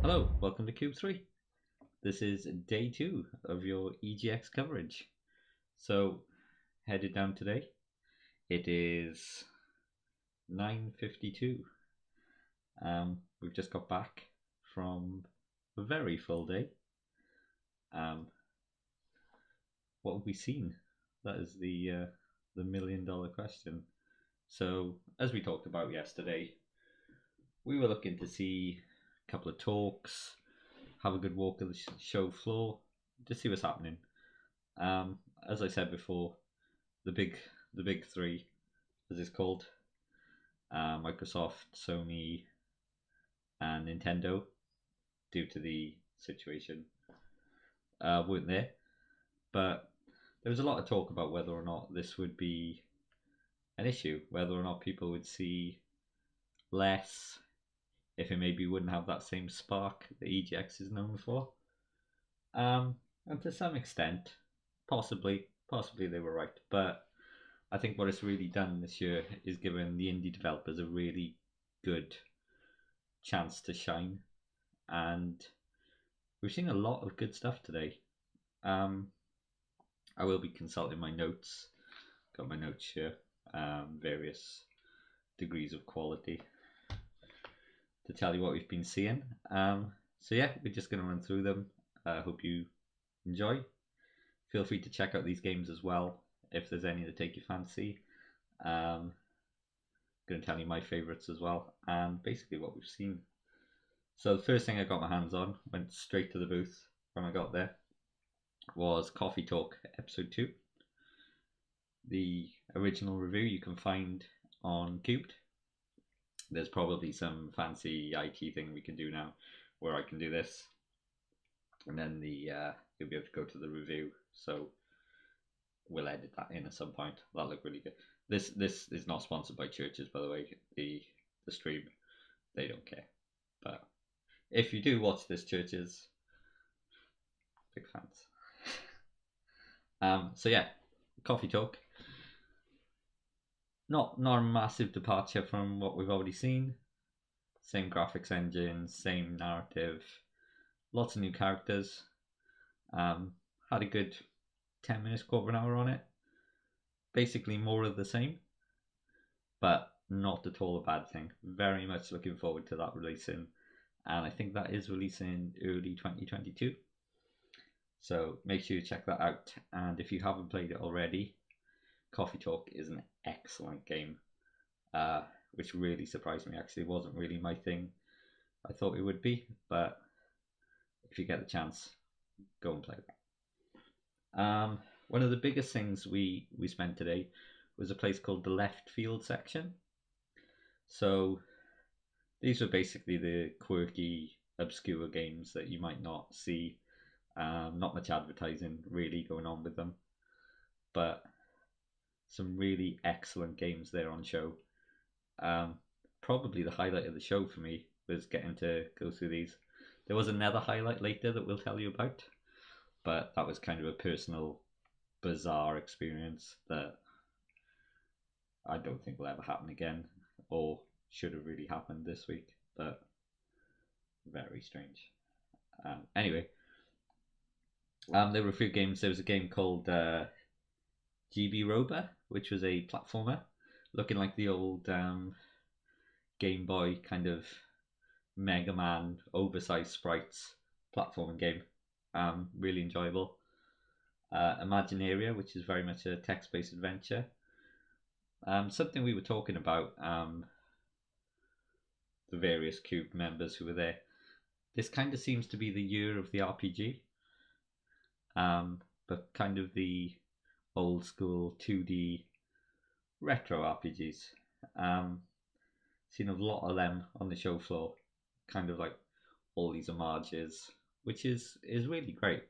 Hello, welcome to Cube 3. This is day 2 of your EGX coverage. So, headed down today. It is 9:52. We've just got back from a very full day. What have we seen? That is the $1,000,000 question. So, as we talked about yesterday, we were looking to see a couple of talks, have a good walk of the show floor, to see what's happening. As I said before, the big three, as it's called, Microsoft, Sony, and Nintendo, due to the situation, weren't there. But there was a lot of talk about whether or not this would be an issue, whether or not people would see less, if it maybe wouldn't have that same spark that EGX is known for. And to some extent, possibly they were right. But I think what it's really done this year is given the indie developers a really good chance to shine, and we've seen a lot of good stuff today. I will be consulting my notes. Got my notes here, various degrees of quality, to tell you what we've been seeing. So yeah, we're just going to run through them. Hope you enjoy. Feel free to check out these games as well if there's any that take your fancy. Going to tell you my favourites as well, and basically what we've seen. So the first thing I got my hands on, went straight to the booth when I got there, was Coffee Talk Episode 2. The original review you can find on Cubed. There's probably some fancy IT thing we can do now where I can do this, and then you'll be able to go to the review. So we'll edit that in at some point. That'll look really good. This is not sponsored by Churches, by the way. The stream, they don't care. But if you do watch this, Churches, big fans. So yeah, Coffee Talk. Not a massive departure from what we've already seen. Same graphics engine, same narrative, lots of new characters. Had a good 10 minutes, quarter of an hour on it. Basically more of the same, but not at all a bad thing. Very much looking forward to that releasing, and I think that is releasing early 2022. So make sure you check that out, and if you haven't played it already, Coffee Talk is an excellent game, which really surprised me. Actually, it wasn't really my thing. I thought it would be, but if you get the chance, go and play that. One of the biggest things we spent today was a place called the Left Field section. So these were basically the quirky, obscure games that you might not see. Not much advertising really going on with them, but some really excellent games there on show. Probably the highlight of the show for me was getting to go through these. There was another highlight later that we'll tell you about, but that was kind of a personal, bizarre experience that I don't think will ever happen again, or should have really happened this week, but very strange. Anyway, there were a few games. There was a game called GB Roba, which was a platformer, looking like the old Game Boy kind of Mega Man oversized sprites platforming game. Really enjoyable. Imaginaria, which is very much a text-based adventure. Something we were talking about, the various Cube members who were there. This kind of seems to be the year of the RPG, but kind of the old school 2D retro RPGs. Seen a lot of them on the show floor, kind of like all these homages, which is really great.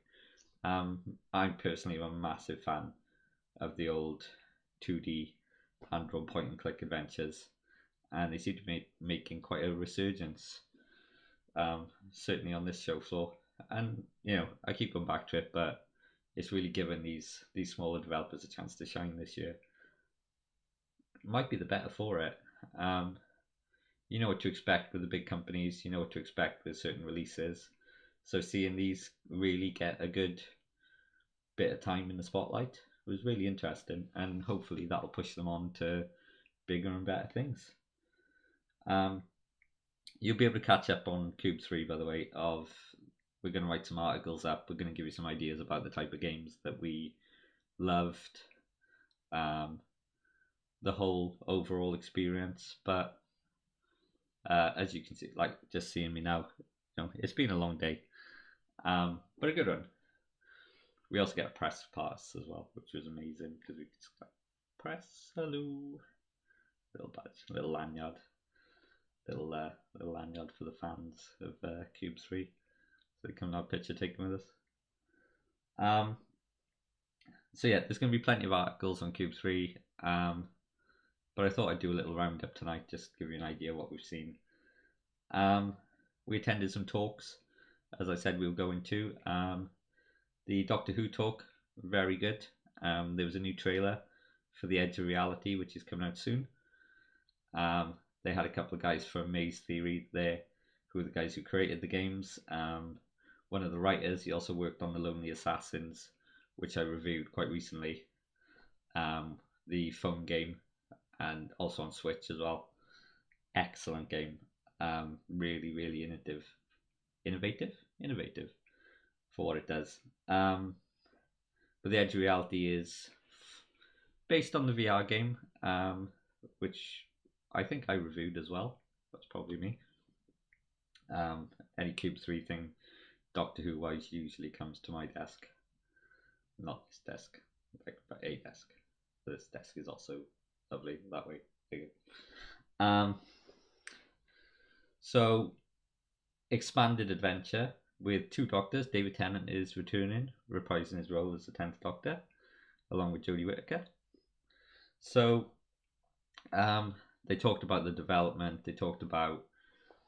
I personally am a massive fan of the old 2D hand-drawn point-and-click adventures, and they seem to be making quite a resurgence, certainly on this show floor. And I keep going back to it, but it's really given these smaller developers a chance to shine this year. Might be the better for it. you know what to expect with the big companies, you know what to expect with certain releases. So seeing these really get a good bit of time in the spotlight was really interesting, and hopefully that'll push them on to bigger and better things. Um, you'll be able to catch up on Cube 3, by the way. We're going to write some articles up. We're going to give you some ideas about the type of games that we loved, um, the whole overall experience. But as you can see, like just seeing me now, it's been a long day, but a good one. We also get a press pass as well, which was amazing because we could just like, press hello, little badge, little lanyard, little lanyard for the fans of Cube 3. So they come and have a picture taken with us. So yeah, there's going to be plenty of articles on Cube 3, but I thought I'd do a little roundup tonight, just to give you an idea of what we've seen. We attended some talks, as I said we were going to. The Doctor Who talk, very good. There was a new trailer for The Edge of Reality, which is coming out soon. They had a couple of guys from Maze Theory there, who are the guys who created the games. One of the writers, he also worked on The Lonely Assassins, which I reviewed quite recently. The phone game, and also on Switch as well. Excellent game. Really, really innovative for what it does. But The Edge of Reality is based on the VR game, which I think I reviewed as well. That's probably me. Any Cube 3 thing, Doctor Who wise, usually comes to my desk. Not this desk, but a desk. This desk is also lovely that way. So, expanded adventure with two Doctors. David Tennant is returning, reprising his role as the 10th Doctor, along with Jodie Whittaker. So, they talked about the development. They talked about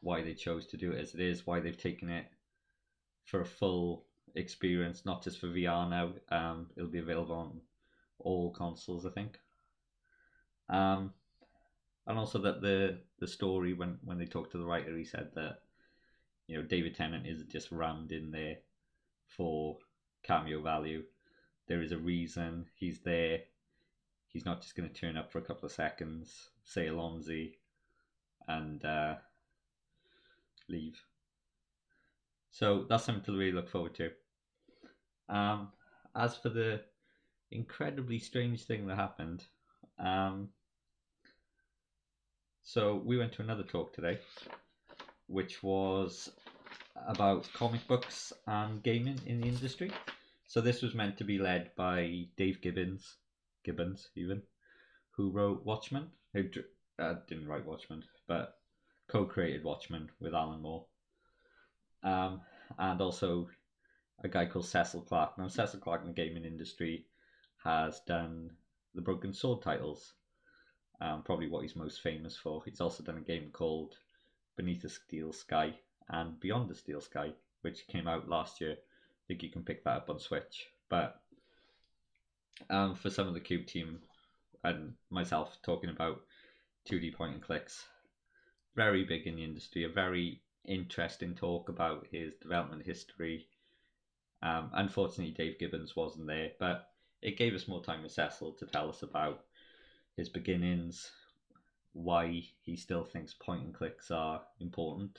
why they chose to do it as it is, why they've taken it for a full experience, not just for VR now. It'll be available on all consoles, I think. And also that the story, when they talked to the writer, he said that David Tennant isn't just rammed in there for cameo value. There is a reason he's there. He's not just going to turn up for a couple of seconds, say Alonzi, and leave. So that's something to really look forward to. As for the incredibly strange thing that happened, so we went to another talk today, which was about comic books and gaming in the industry. So this was meant to be led by Dave Gibbons even, who wrote Watchmen, who didn't write Watchmen, but co-created Watchmen with Alan Moore. And also a guy called Cecil Clarke. Now, Cecil Clarke in the gaming industry has done the Broken Sword titles, probably what he's most famous for. He's also done a game called Beneath the Steel Sky and Beyond the Steel Sky, which came out last year. I think you can pick that up on Switch. But for some of the Cube team and myself talking about 2D point and clicks, very big in the industry, a very interesting talk about his development history. Unfortunately, Dave Gibbons wasn't there, but it gave us more time with Cecil to tell us about his beginnings, why he still thinks point and clicks are important.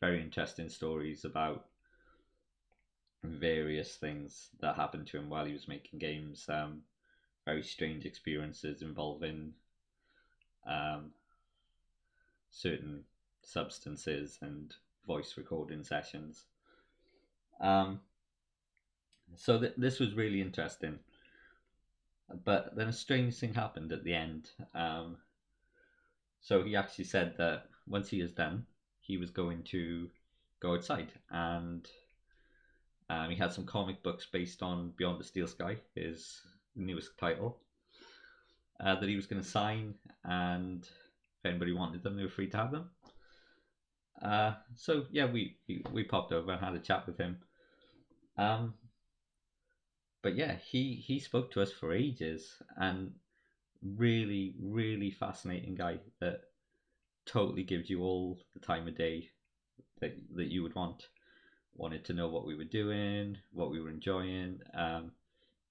Very interesting stories about various things that happened to him while he was making games. Very strange experiences involving certain substances and voice recording sessions. So this was really interesting. But then a strange thing happened at the end. So he actually said that once he is done, he was going to go outside, and he had some comic books based on Beyond the Steel Sky, his newest title, that he was going to sign, and if anybody wanted them, they were free to have them. So yeah, we popped over and had a chat with him. But yeah, he spoke to us for ages, and really, really fascinating guy that totally gives you all the time of day that you would want. Wanted to know what we were doing, what we were enjoying.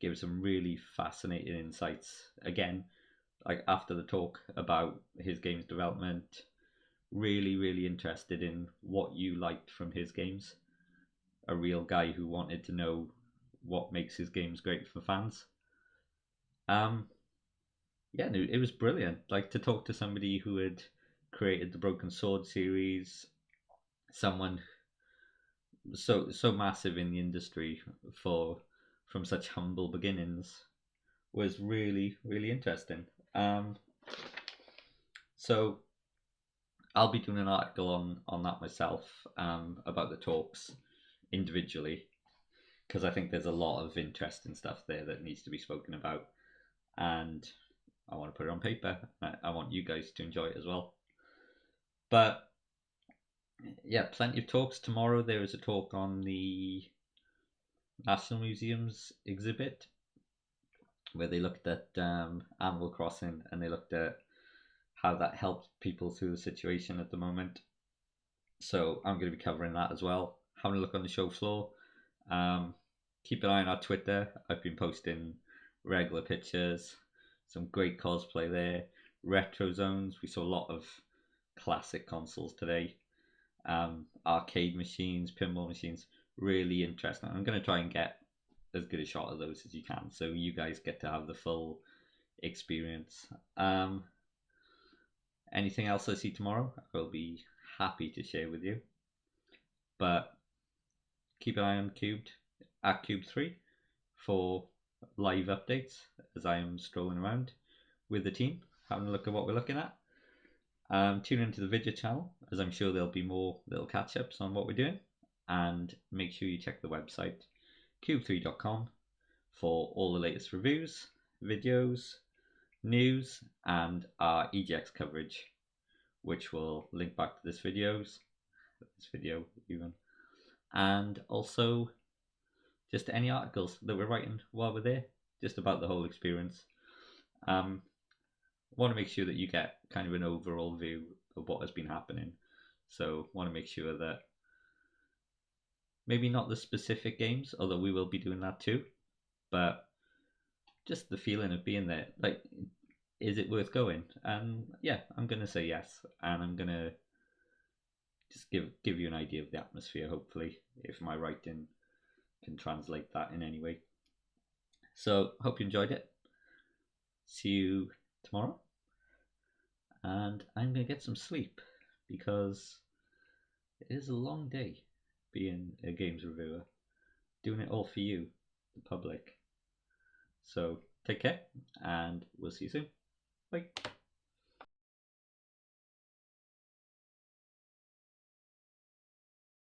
Gave some really fascinating insights. Again, like after the talk about his games development, really interested in what you liked from his games. A real guy who wanted to know what makes his games great for fans. Um, yeah, no, it was brilliant. Like to talk to somebody who had created the Broken Sword series, someone so massive in the industry for from such humble beginnings was really interesting. Um, so I'll be doing an article on that myself, about the talks individually, because I think there's a lot of interesting stuff there that needs to be spoken about, and I want to put it on paper. I want you guys to enjoy it as well. But yeah, plenty of talks tomorrow. There is a talk on the National Museum's exhibit where they looked at Animal Crossing, and they looked at how that helped people through the situation at the moment. So I'm going to be covering that as well. Having a look on the show floor. Keep an eye on our Twitter. I've been posting regular pictures, some great cosplay there. Retro zones. We saw a lot of classic consoles today. Arcade machines, pinball machines. Really interesting. I'm going to try and get as good a shot of those as you can, so you guys get to have the full experience. Anything else I see tomorrow, I'll be happy to share with you. But keep an eye on Cubed at Cube3 for live updates as I am strolling around with the team, having a look at what we're looking at. Tune into the video channel, as I'm sure there'll be more little catch-ups on what we're doing. And make sure you check the website, cube3.com, for all the latest reviews, videos, news, and our EGX coverage, which will link back to this video even, and also just any articles that we're writing while we're there, just about the whole experience. Want to make sure that you get kind of an overall view of what has been happening. So want to make sure that maybe not the specific games, although we will be doing that too, but just the feeling of being there. Like, is it worth going? And yeah, I'm gonna say yes, and I'm gonna just give you an idea of the atmosphere, hopefully, if my writing can translate that in any way. So hope you enjoyed it. See you tomorrow, and I'm gonna get some sleep because it is a long day being a games reviewer, doing it all for you, the public. So take care, and we'll see you soon. Bye.